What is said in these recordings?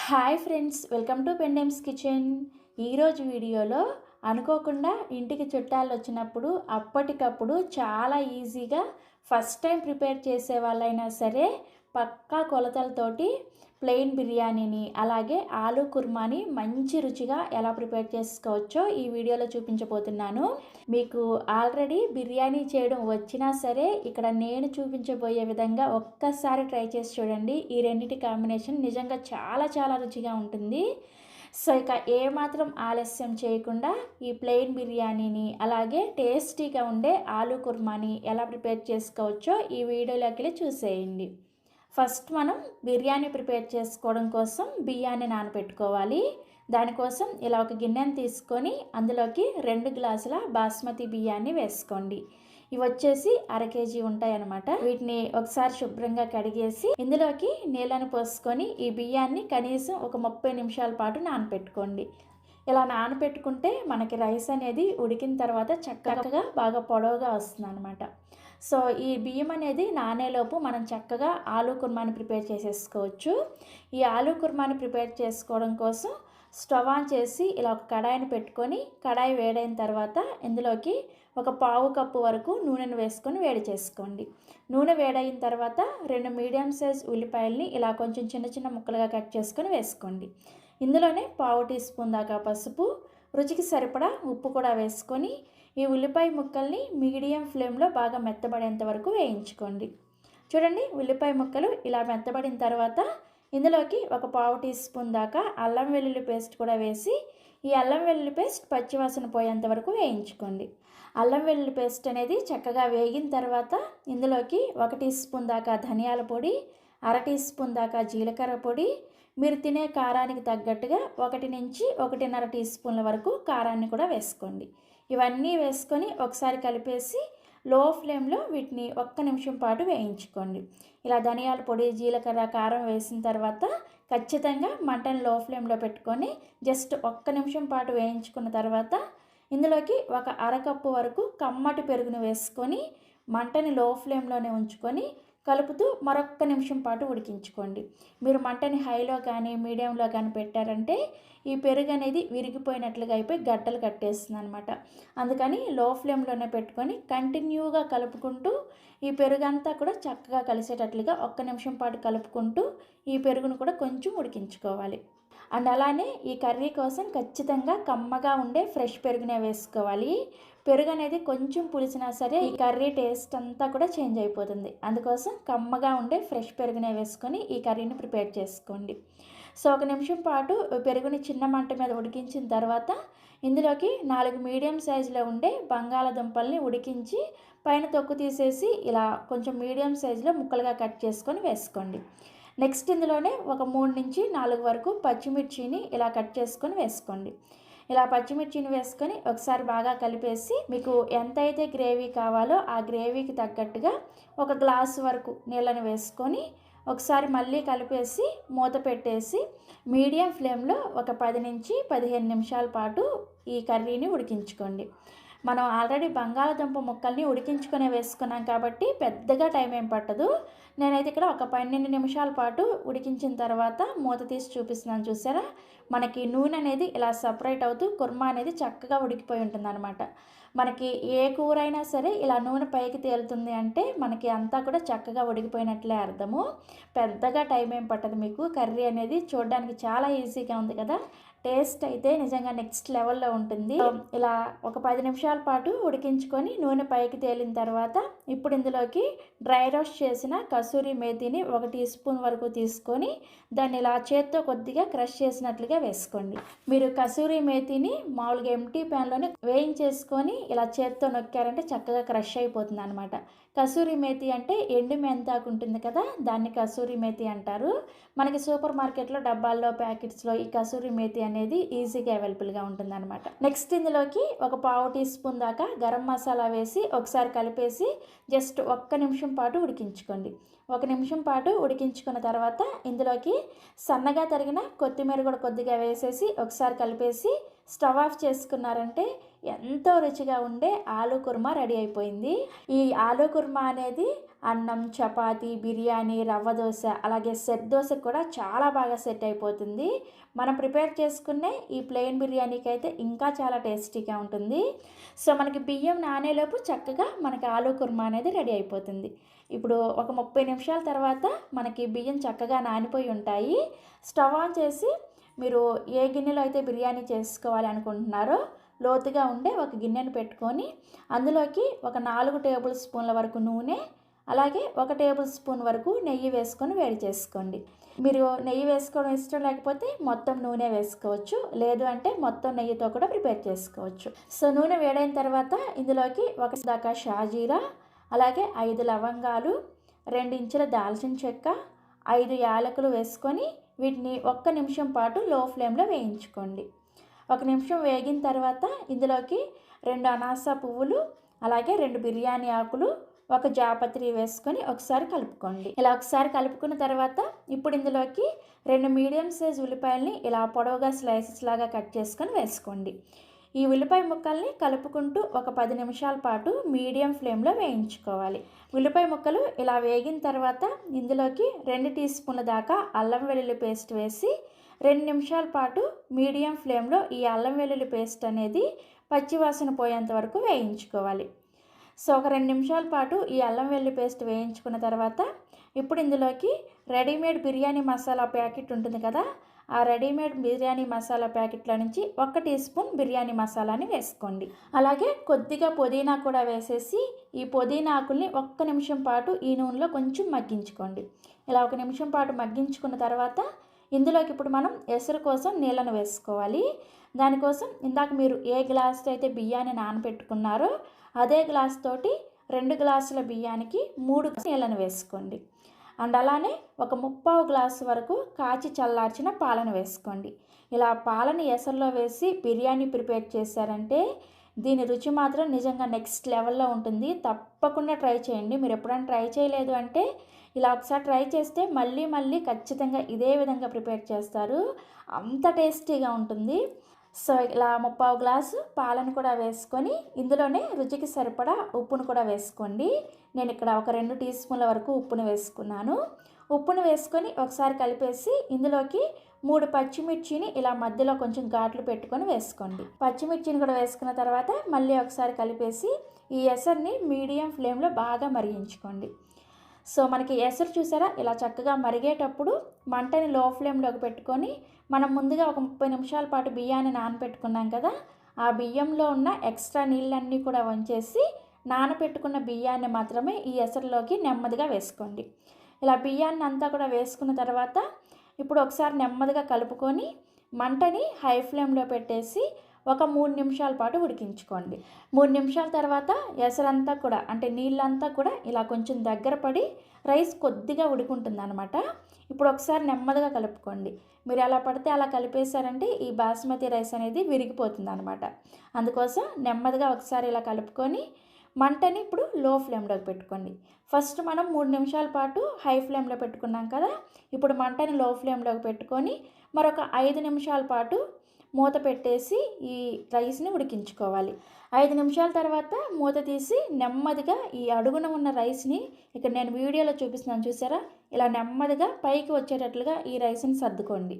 Hi friends, welcome to Pendems kitchen. ఈరోజు వీడియోలో అనుకోకుండా ఇంటికి చుట్టాలు వచ్చినప్పుడు అప్పటికప్పుడు చాలా ఈజీగా ఫస్ట్ టైం ప్రిపేర్ చేసే వాళ్ళైనా సరే పక్కా కొలతలతోటి ప్లెయిన్ బిర్యానీని అలాగే ఆలూ కుర్మాని మంచి రుచిగా ఎలా ప్రిపేర్ చేసుకోవచ్చో ఈ వీడియోలో చూపించబోతున్నాను. మీకు ఆల్రెడీ బిర్యానీ చేయడం వచ్చినా సరే ఇక్కడ నేను చూపించబోయే విధంగా ఒక్కసారి ట్రై చేసి చూడండి. ఈ రెండింటి కాంబినేషన్ నిజంగా చాలా చాలా రుచిగా ఉంటుంది. సో ఇక ఏమాత్రం ఆలస్యం చేయకుండా ఈ ప్లెయిన్ బిర్యానీని అలాగే టేస్టీగా ఉండే ఆలూ కుర్మాని ఎలా ప్రిపేర్ చేసుకోవచ్చో ఈ వీడియోలోకి వెళ్ళి చూసేయండి. ఫస్ట్ మనం బిర్యానీ ప్రిపేర్ చేసుకోవడం కోసం బియ్యాన్ని నానబెట్టుకోవాలి. దానికోసం ఇలా ఒక గిన్నెని తీసుకొని అందులోకి 2 గ్లాసుల బాస్మతి బియ్యాన్ని వేసుకోండి. ఇవి వచ్చేసి 1/2 కేజీ ఉంటాయి అన్నమాట. వీటిని ఒకసారి శుభ్రంగా కడిగేసి ఇందులోకి నీళ్ళని పోసుకొని ఈ బియ్యాన్ని కనీసం ఒక 30 నిమిషాల పాటు నానబెట్టుకోండి. ఇలా నానబెట్టుకుంటే మనకి రైస్ అనేది ఉడికిన తర్వాత చక్కగా బాగా పొడవుగా వస్తుంది అనమాట. సో ఈ బియ్యం అనేది నానేలోపు మనం చక్కగా ఆలూ కుర్మాని ప్రిపేర్ చేసేసుకోవచ్చు. ఈ ఆలూ కుర్మాని ప్రిపేర్ చేసుకోవడం కోసం స్టవ్ ఆన్ చేసి ఇలా ఒక కడాయిని పెట్టుకొని కడాయి వేడైన తర్వాత ఇందులోకి ఒక 1/2 కప్పు వరకు నూనెను వేసుకొని వేడి చేసుకోండి. నూనె వేడైన తర్వాత 2 మీడియం సైజ్ ఉల్లిపాయల్ని ఇలా కొంచెం చిన్న చిన్న ముక్కలుగా కట్ చేసుకొని వేసుకోండి. ఇందులోనే 1/2 టీ స్పూన్ దాకా పసుపు, రుచికి సరిపడా ఉప్పు కూడా వేసుకొని ఈ ఉల్లిపాయ ముక్కల్ని మీడియం ఫ్లేమ్లో బాగా మెత్తబడేంత వరకు వేయించుకోండి. చూడండి, ఉల్లిపాయ ముక్కలు ఇలా మెత్తబడిన తర్వాత ఇందులోకి ఒక 1/2 టీ స్పూన్ దాకా అల్లం వెల్లుల్లి పేస్ట్ కూడా వేసి ఈ అల్లం వెల్లుల్లి పేస్ట్ పచ్చివాసన పోయేంత వరకు వేయించుకోండి. అల్లం వెల్లుల్లి పేస్ట్ అనేది చక్కగా వేగిన తర్వాత ఇందులోకి 1 టీ స్పూన్ దాకా ధనియాల పొడి, 1/2 టీ స్పూన్ దాకా జీలకర్ర పొడి, మీరు తినే కారానికి తగ్గట్టుగా 1 నుంచి 1.5 టీ స్పూన్ల వరకు కారాన్ని కూడా వేసుకోండి. ఇవన్నీ వేసుకొని ఒకసారి కలిపేసి లో ఫ్లేమ్లో వీటిని 1 నిమిషం పాటు వేయించుకోండి. ఇలా ధనియాల పొడి, జీలకర్ర, కారం వేసిన తర్వాత ఖచ్చితంగా మంటను లో ఫ్లేమ్లో పెట్టుకొని జస్ట్ 1 నిమిషం పాటు వేయించుకున్న తర్వాత ఇందులోకి ఒక 1/2 కప్పు వరకు కమ్మటి పెరుగును వేసుకొని మంటని లో ఫ్లేమ్లోనే ఉంచుకొని కలుపుతూ మరొక నిమిషం పాటు ఉడికించుకోండి. మీరు మంటని హైలో కానీ మీడియంలో కానీ పెట్టారంటే ఈ పెరుగు అనేది విరిగిపోయినట్లుగా అయిపోయి గడ్డలు కట్టేస్తుంది అనమాట. అందుకని లో ఫ్లేమ్లోనే పెట్టుకొని కంటిన్యూగా కలుపుకుంటూ ఈ పెరుగంతా కూడా చక్కగా కలిసేటట్లుగా 1 నిమిషం పాటు కలుపుకుంటూ ఈ పెరుగును కూడా కొంచెం ఉడికించుకోవాలి. అండ్ అలానే ఈ కర్రీ కోసం ఖచ్చితంగా కమ్మగా ఉండే ఫ్రెష్ పెరుగునే వేసుకోవాలి. పెరుగు అనేది కొంచెం పులిసినా సరే ఈ కర్రీ టేస్ట్ అంతా కూడా చేంజ్ అయిపోతుంది. అందుకోసం కమ్మగా ఉండే ఫ్రెష్ పెరుగునే వేసుకొని ఈ కర్రీని ప్రిపేర్ చేసుకోండి. సో 1 నిమిషం పాటు పెరుగుని చిన్న మంట మీద ఉడికించిన తర్వాత ఇందులోకి 4 మీడియం సైజులో ఉండే బంగాళాదుంపల్ని ఉడికించి పైన తొక్కు తీసేసి ఇలా కొంచెం మీడియం సైజులో ముక్కలుగా కట్ చేసుకొని వేసుకోండి. నెక్స్ట్ ఇందులోనే ఒక 3 నుంచి 4 వరకు పచ్చిమిర్చిని ఇలా కట్ చేసుకొని వేసుకోండి. ఇలా పచ్చిమిర్చిని వేసుకొని ఒకసారి బాగా కలిపేసి మీకు ఎంతైతే గ్రేవీ కావాలో ఆ గ్రేవీకి తగ్గట్టుగా 1 గ్లాసు వరకు నీళ్ళని వేసుకొని ఒకసారి మళ్ళీ కలిపేసి మూత పెట్టేసి మీడియం ఫ్లేమ్లో ఒక 10 నుంచి 15 నిమిషాల పాటు ఈ కర్రీని ఉడికించుకోండి. మనం ఆల్రెడీ బంగాళాదుంప ముక్కల్ని ఉడికించుకునే వేసుకున్నాం కాబట్టి పెద్దగా టైం ఏం పట్టదు. నేనైతే ఇక్కడ ఒక 12 నిమిషాల పాటు ఉడికించిన తర్వాత మూత తీసి చూపిస్తున్నాను. చూసారా, మనకి నూనె అనేది ఇలా సపరేట్ అవుతూ కుర్మా అనేది చక్కగా ఉడికిపోయి ఉంటుంది అనమాట. మనకి ఏ కూర అయినా సరే ఇలా నూనె పైకి తేలుతుంది అంటే మనకి అంతా కూడా చక్కగా ఉడికిపోయినట్లే అర్థము. పెద్దగా టైం ఏం పట్టదు. మీకు కర్రీ అనేది చూడడానికి చాలా ఈజీగా ఉంది కదా. టేస్ట్ అయితే నిజంగా నెక్స్ట్ లెవెల్లో ఉంటుంది. ఇలా ఒక 10 నిమిషాల పాటు ఉడికించుకొని నూనె పైకి తేలిన తర్వాత ఇప్పుడు ఇందులోకి డ్రై రోస్ట్ చేసిన కసూరి మేతిని 1 టీ స్పూన్ వరకు తీసుకొని దాన్ని ఇలా చేత్తో కొద్దిగా క్రష్ చేసినట్లుగా వేసుకోండి. మీరు కసూరి మేతిని మామూలుగా ఎంటీ ప్యాన్లోనే వేయించేసుకొని ఇలా చేత్తో నొక్కారంటే చక్కగా క్రష్ అయిపోతుంది అనమాట. కసూరి మేతి అంటే ఎండు మెంతాకు ఉంటుంది కదా, దాన్ని కసూరి మేతి అంటారు. మనకి సూపర్ మార్కెట్లో డబ్బాల్లో ప్యాకెట్స్లో ఈ కసూరి మేతి అనేది ఈజీగా అవైలబుల్గా ఉంటుంది అనమాట. నెక్స్ట్ ఇందులోకి ఒక 1/2 టీ స్పూన్ దాకా గరం మసాలా వేసి ఒకసారి కలిపేసి జస్ట్ 1 నిమిషం పాటు ఉడికించుకోండి. 1 నిమిషం పాటు ఉడికించుకున్న తర్వాత ఇందులోకి సన్నగా తరిగిన కొత్తిమీర కూడా కొద్దిగా వేసేసి ఒకసారి కలిపేసి స్టవ్ ఆఫ్ చేసుకున్నారంటే ఎంతో రుచిగా ఉండే ఆలూ కుర్మా రెడీ అయిపోయింది. ఈ ఆలూ కుర్మా అనేది అన్నం, చపాతీ, బిర్యానీ, రవ్వ దోశ, అలాగే సెట్ దోశకు కూడా చాలా బాగా సెట్ అయిపోతుంది. మనం ప్రిపేర్ చేసుకునే ఈ ప్లెయిన్ బిర్యానీకి అయితే ఇంకా చాలా టేస్టీగా ఉంటుంది. సో మనకి బియ్యం నానేలోపు చక్కగా మనకి ఆలూ కుర్మా అనేది రెడీ అయిపోతుంది. ఇప్పుడు ఒక 30 నిమిషాల తర్వాత మనకి బియ్యం చక్కగా నానిపోయి ఉంటాయి. స్టవ్ ఆన్ చేసి మీరు ఏ గిన్నెలో అయితే బిర్యానీ చేసుకోవాలి అనుకుంటున్నారో లోతుగా ఉండే ఒక గిన్నెను పెట్టుకొని అందులోకి ఒక 4 టేబుల్ స్పూన్ల వరకు నూనె, అలాగే 1 టేబుల్ స్పూన్ వరకు నెయ్యి వేసుకొని వేడి చేసుకోండి. మీరు నెయ్యి వేసుకోవడం ఇష్టం లేకపోతే మొత్తం నూనె వేసుకోవచ్చు, లేదు అంటే మొత్తం నెయ్యితో కూడా ప్రిపేర్ చేసుకోవచ్చు. సో నూనె వేడైన తర్వాత ఇందులోకి 1 దాకా షాజీరా, అలాగే 5 లవంగాలు, 2 ఇంచుల దాల్చిన చెక్క, 5 యాలకులు వేసుకొని వీటిని 1 నిమిషం పాటు లో ఫ్లేమ్లో వేయించుకోండి. 1 నిమిషం వేగిన తర్వాత ఇందులోకి 2 అనాస పువ్వులు, అలాగే 2 బిర్యానీ ఆకులు, 1 జాపత్రి వేసుకొని ఒకసారి కలుపుకోండి. ఇలా ఒకసారి కలుపుకున్న తర్వాత ఇప్పుడు ఇందులోకి 2 మీడియం సైజ్ ఉల్లిపాయల్ని ఇలా పొడవుగా స్లైసెస్ లాగా కట్ చేసుకొని వేసుకోండి. ఈ ఉల్లిపాయ ముక్కల్ని కలుపుకుంటూ ఒక 10 నిమిషాల పాటు మీడియం ఫ్లేమ్లో వేయించుకోవాలి. ఉల్లిపాయ ముక్కలు ఇలా వేగిన తర్వాత ఇందులోకి 2 టీ స్పూన్ల దాకా అల్లం వెల్లుల్లి పేస్ట్ వేసి 2 నిమిషాల పాటు మీడియం ఫ్లేమ్లో ఈ అల్లం వెల్లుల్లి పేస్ట్ అనేది పచ్చివాసన పోయేంత వరకు వేయించుకోవాలి. సో ఒక 2 నిమిషాల పాటు ఈ అల్లం వెల్లుల్లి పేస్ట్ వేయించుకున్న తర్వాత ఇప్పుడు ఇందులోకి రెడీమేడ్ బిర్యానీ మసాలా ప్యాకెట్ ఉంటుంది కదా, ఆ రెడీమేడ్ బిర్యానీ మసాలా ప్యాకెట్లో నుంచి 1 టీ స్పూన్ బిర్యానీ మసాలాని వేసుకోండి. అలాగే కొద్దిగా పుదీనా కూడా వేసేసి ఈ పుదీనా ఆకుల్ని 1 నిమిషం పాటు ఈ నూనెలో కొంచెం మగ్గించుకోండి. ఇలా 1 నిమిషం పాటు మగ్గించుకున్న తర్వాత ఇందులోకి ఇప్పుడు మనం ఎసరు కోసం నీళ్ళను వేసుకోవాలి. దానికోసం ఇందాక మీరు ఏ గ్లాస్తో అయితే బియ్యాన్ని నానబెట్టుకున్నారో అదే గ్లాస్ తోటి 2 గ్లాసుల బియ్యానికి 3 నీళ్ళను వేసుకోండి. అండ్ అలానే ఒక 3/4 గ్లాసు వరకు కాచి చల్లార్చిన పాలను వేసుకోండి. ఇలా పాలని ఎసరులో వేసి బిర్యానీ ప్రిపేర్ చేశారంటే దీని రుచి మాత్రం నిజంగా నెక్స్ట్ లెవెల్లో ఉంటుంది. తప్పకుండా ట్రై చేయండి. మీరు ఎప్పుడైనా ట్రై చేయలేదు అంటే ఇలా ఒకసారి ట్రై చేస్తే మళ్ళీ మళ్ళీ ఖచ్చితంగా ఇదే విధంగా ప్రిపేర్ చేస్తారు. అంత టేస్టీగా ఉంటుంది. సో ఇలా 3/4 గ్లాసు పాలను కూడా వేసుకొని ఇందులోనే రుచికి సరిపడా ఉప్పును కూడా వేసుకోండి. నేను ఇక్కడ ఒక 2 టీ స్పూన్ల వరకు ఉప్పును వేసుకున్నాను. ఉప్పును వేసుకొని ఒకసారి కలిపేసి ఇందులోకి 3 పచ్చిమిర్చిని ఇలా మధ్యలో కొంచెం ఘాట్లు పెట్టుకొని వేసుకోండి. పచ్చిమిర్చిని కూడా వేసుకున్న తర్వాత మళ్ళీ ఒకసారి కలిపేసి ఈ ఎసర్ని మీడియం ఫ్లేమ్లో బాగా మరిగించుకోండి. సో మనకి ఎసరు చూసారా ఇలా చక్కగా మరిగేటప్పుడు మంటని లో ఫ్లేమ్లోకి పెట్టుకొని మనం ముందుగా ఒక 30 నిమిషాల పాటు బియ్యాన్ని నానబెట్టుకున్నాం కదా, ఆ బియ్యంలో ఉన్న ఎక్స్ట్రా నీళ్ళన్నీ కూడా వంచేసి నానబెట్టుకున్న బియ్యాన్ని మాత్రమే ఈ ఎసరులోకి నెమ్మదిగా వేసుకోండి. ఇలా బియ్యాన్ని అంతా కూడా వేసుకున్న తర్వాత ఇప్పుడు ఒకసారి నెమ్మదిగా కలుపుకొని మంటని హై ఫ్లేమ్లో పెట్టేసి ఒక 3 నిమిషాల పాటు ఉడికించుకోండి. 3 నిమిషాల తర్వాత ఎసరంతా కూడా అంటే నీళ్ళంతా కూడా ఇలా కొంచెం దగ్గర పడి రైస్ కొద్దిగా ఉడుకుంటుంది అనమాట. ఇప్పుడు ఒకసారి నెమ్మదిగా కలుపుకోండి. మీరు ఎలా పడితే అలా కలిపేశారంటే ఈ బాస్మతి రైస్ అనేది విరిగిపోతుంది అనమాట. అందుకోసం నెమ్మదిగా ఒకసారి ఇలా కలుపుకొని మంటని ఇప్పుడు లో ఫ్లేమ్లోకి పెట్టుకోండి. ఫస్ట్ మనం 3 నిమిషాల పాటు హై ఫ్లేమ్లో పెట్టుకున్నాం కదా, ఇప్పుడు మంటని లో ఫ్లేమ్లోకి పెట్టుకొని మరొక 5 నిమిషాల పాటు మూత పెట్టేసి ఈ రైస్ని ఉడికించుకోవాలి. 5 నిమిషాల తర్వాత మూత తీసి నెమ్మదిగా ఈ అడుగున ఉన్న రైస్ని ఇక్కడ నేను వీడియోలో చూపిస్తున్నాను చూసారా, ఇలా నెమ్మదిగా పైకి వచ్చేటట్లుగా ఈ రైస్ని సర్దుకోండి.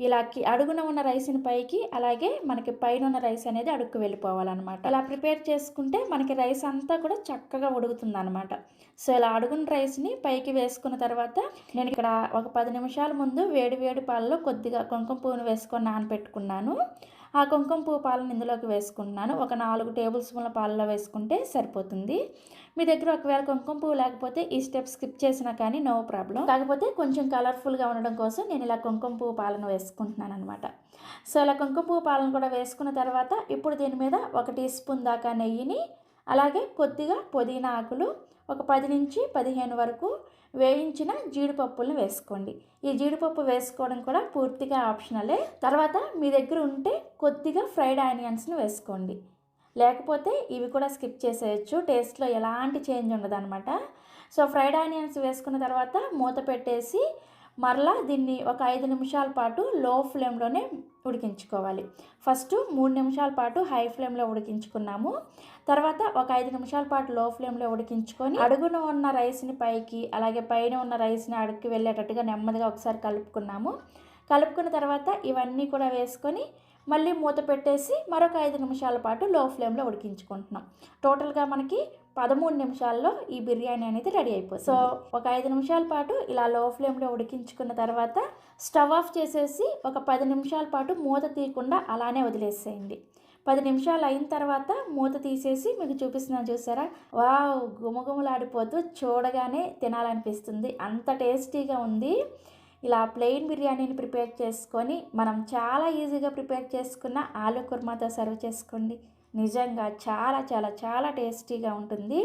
ఇలా అడుగున ఉన్న రైస్ని పైకి, అలాగే మనకి పైన ఉన్న రైస్ అనేది అడుక్కు వెళ్ళిపోవాలన్నమాట. ఇలా ప్రిపేర్ చేసుకుంటే మనకి రైస్ అంతా కూడా చక్కగా ఉడుకుతుంది అనమాట. సో ఇలా అడుగున రైస్ని పైకి వేసుకున్న తర్వాత నేను ఇక్కడ ఒక 10 నిమిషాల ముందు వేడి వేడి పాలలో కొద్దిగా కుంకుమ పువ్వును వేసుకొని నానబెట్టుకున్నాను. ఆ కుంకుమ పువ్వు పాలను ఇందులోకి వేసుకుంటున్నాను. ఒక 4 టేబుల్ స్పూన్ల పాలలో వేసుకుంటే సరిపోతుంది. మీ దగ్గర ఒకవేళ కుంకుమ పువ్వు లేకపోతే ఈ స్టెప్ స్కిప్ చేసినా కానీ నో ప్రాబ్లం. కాకపోతే కొంచెం కలర్ఫుల్గా ఉండడం కోసం నేను ఇలా కుంకుమ పువ్వు పాలను వేసుకుంటున్నాను అనమాట. సో ఇలా కుంకుమ పువ్వు పాలను కూడా వేసుకున్న తర్వాత ఇప్పుడు దీని మీద 1 టీ స్పూన్ దాకా నెయ్యిని, అలాగే కొద్దిగా పుదీనా ఆకులు, ఒక 10 నుంచి 15 వరకు వేయించిన జీడిపప్పులను వేసుకోండి. ఈ జీడిపప్పు వేసుకోవడం కూడా పూర్తిగా ఆప్షనలే. తర్వాత మీ దగ్గర ఉంటే కొద్దిగా ఫ్రైడ్ ఆనియన్స్ని వేసుకోండి, లేకపోతే ఇవి కూడా స్కిప్ చేసేయచ్చు. టేస్ట్లో ఎలాంటి చేంజ్ ఉండదు అనమాట. సో ఫ్రైడ్ ఆనియన్స్ వేసుకున్న తర్వాత మూత పెట్టేసి మరలా దీన్ని ఒక 5 నిమిషాల పాటు లో ఫ్లేమ్లోనే ఉడికించుకోవాలి. ఫస్ట్ 3 నిమిషాల పాటు హై ఫ్లేమ్లో ఉడికించుకున్నాము. తర్వాత ఒక 5 నిమిషాల పాటు లో ఫ్లేమ్లో ఉడికించుకొని అడుగున ఉన్న రైస్ని పైకి, అలాగే పైన ఉన్న రైస్ని అడుగుకి వెళ్ళేటట్టుగా నెమ్మదిగా ఒకసారి కలుపుకున్నాము. కలుపుకున్న తర్వాత ఇవన్నీ కూడా వేసుకొని మళ్ళీ మూత పెట్టేసి మరొక 5 నిమిషాల పాటు లో ఫ్లేమ్లో ఉడికించుకుంటున్నాం. టోటల్గా మనకి 13 నిమిషాల్లో ఈ బిర్యానీ అనేది రెడీ అయిపోతుంది. సో ఒక 5 నిమిషాల పాటు ఇలా లో ఫ్లేమ్లో ఉడికించుకున్న తర్వాత స్టవ్ ఆఫ్ చేసేసి ఒక 10 నిమిషాల పాటు మూత తీయకుండా అలానే వదిలేసేయండి. 10 నిమిషాలు అయిన తర్వాత మూత తీసేసి మీకు చూపిస్తున్నాను, చూసారా? వావ్, గుమగుమలాడిపోతూ చూడగానే తినాలనిపిస్తుంది, అంత టేస్టీగా ఉంది. ఇలా ప్లెయిన్ బిర్యానీని ప్రిపేర్ చేసుకొని మనం చాలా ఈజీగా ప్రిపేర్ చేసుకున్న ఆలు కుర్మాతో సర్వ్ చేసుకోండి. నిజంగా చాలా చాలా చాలా టేస్టీగా ఉంటుంది.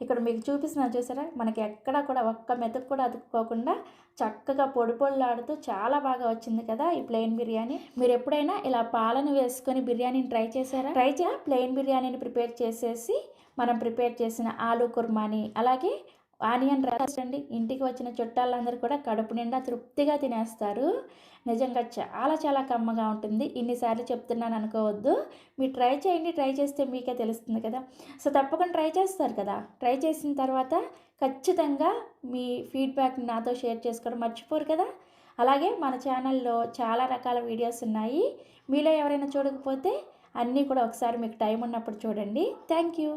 ఇక్కడ మీకు చూపిస్తున్నా, చూసారా? మనకి ఎక్కడా కూడా ఒక్క మెతుకు కూడా అతుక్కోకుండా చక్కగా పొడి పొడిలాడుతూ చాలా బాగా వచ్చింది కదా ఈ ప్లెయిన్ బిర్యానీ. మీరు ఎప్పుడైనా ఇలా పాలను వేసుకొని బిర్యానీని ట్రై చేశారా? ప్లెయిన్ బిర్యానీని ప్రిపేర్ చేసేసి మనం ప్రిపేర్ చేసిన ఆలు కుర్మాని, అలాగే ఆనియన్ రైస్ అండి, ఇంటికి వచ్చిన చుట్టాలందరూ కూడా కడుపు నిండా తృప్తిగా తినేస్తారు. నిజంగా చాలా చాలా కమ్మగా ఉంటుంది. ఇన్నిసార్లు చెప్తున్నాను అనుకోవద్దు, మీరు ట్రై చేయండి. ట్రై చేస్తే మీకే తెలుస్తుంది కదా. సో తప్పకుండా ట్రై చేస్తారు కదా. ట్రై చేసిన తర్వాత ఖచ్చితంగా మీ ఫీడ్బ్యాక్ని నాతో షేర్ చేసుకోవడం మర్చిపోరు కదా. అలాగే మన ఛానల్లో చాలా రకాల వీడియోస్ ఉన్నాయి. మీలో ఎవరైనా చూడకపోతే అన్నీ కూడా ఒకసారి మీకు టైం ఉన్నప్పుడు చూడండి. Thank you.